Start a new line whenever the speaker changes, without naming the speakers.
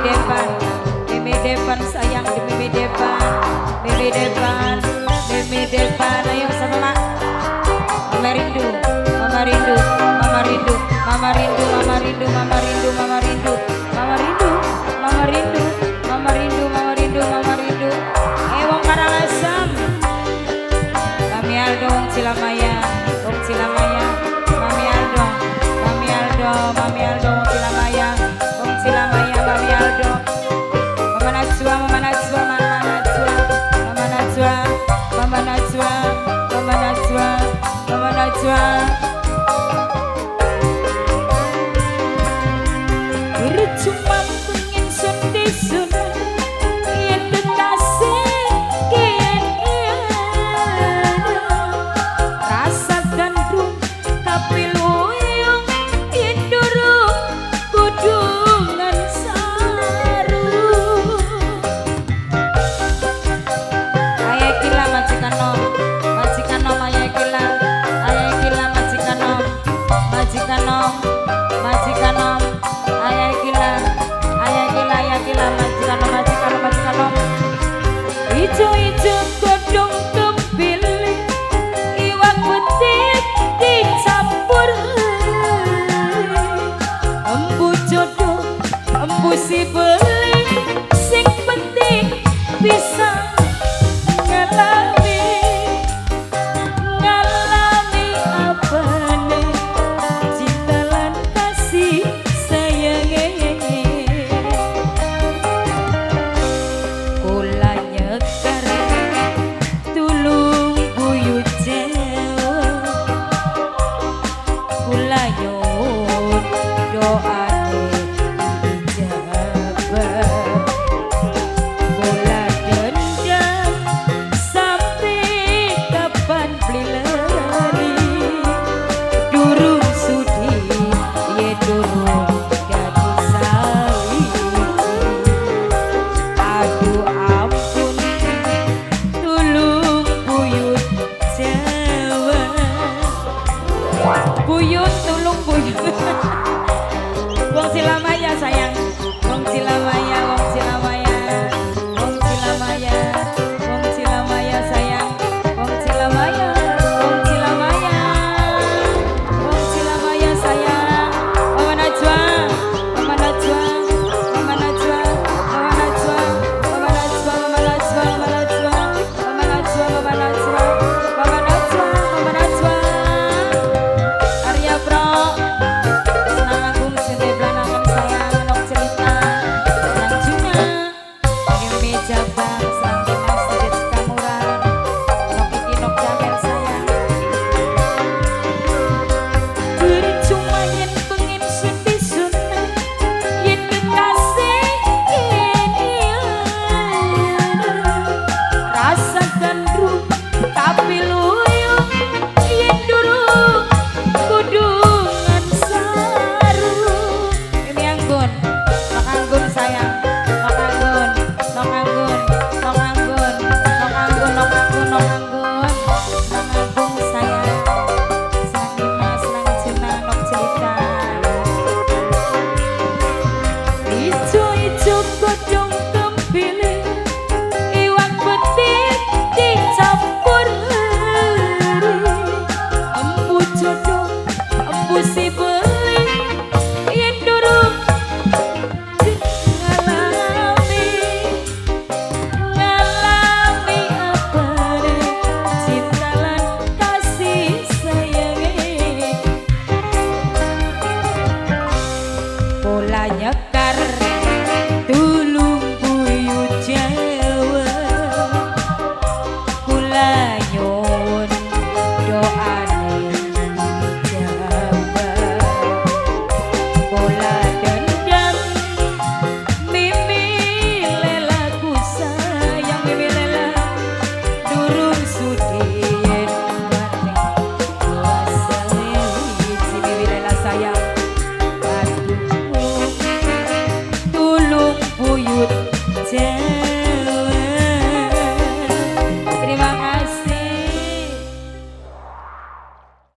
depan, Mimi depan sayang di Mimi depan, Mimi depan, Mimi depan. Ayo sama mak. Mama rindu, mama rindu, mama rindu, mama rindu, mama rindu, mama rindu, mama rindu, mama rindu, mama rindu, mama rindu, mama rindu, mama rindu. Wong Karangasem, Mami Aldo, Wong Cilamaya, Wong Cilamaya, Mami Aldo, Mami Aldo, Mami Aldo, Wong Cilamaya, Wong Cilamaya, Mami Aldo, Mama Najwa, Mama Najwa, Mama Najwa, Mama Najwa, Mama Najwa, Mama Najwa, Mama Najwa. Bercuma pengen sun yang kekasih kian rasa gandum tapi luyung indurung kudungan saru. Ayah gila majikan nom ayah gila majikan nom majikan nom majikan nom ayah gila majikan nom ijo-ijo godong kembili iwak betik dicampur embu jodoh embu si beli sing penting bisa ngalami apa nih cinta lan kasih sayangnya. Kula nyekar tulung buyut Jawa, kula nyuwun doane dijabah, kula dendam sampai kapan blilani durung sudi ye durung dadi sawiji. Aduh ampun tulung buyut Jawa, buyut tulung buyut. Wong Cilamaya sayang, Wong Cilamaya, Wong Cilamaya, Wong Cilamaya, Wong Cilamaya sayang, Wong Cilamaya, Wong Cilamaya, Wong Cilamaya sayang. Mama Najwa, Mama Najwa, Mama Najwa, Mama Najwa, Mama Najwa, Mama Najwa, Mama Najwa, Mama Najwa, Mama Najwa, Mama Najwa, Mama Najwa. Arya Bro, senang agung sende blanangan sayang nok cerita, senang Juna, Mimi Jabang, senang Dimas Dede Cikamuran, nok iki nok Jamel sayang. Bercuma yen pengen sun yen kekasih rasa gandrung tapi luyung yen durung kudungan saru. Ini anggun, nok anggun sayang, nok anggun, nok anggun, nok anggun, nok anggun, nok anggun, nok anggun, nok anggun sayang. Senang Dimas, senang Juna, nok cerita. Ijo-ijo godong kembili iwak betik dicampur embu jodoh embu si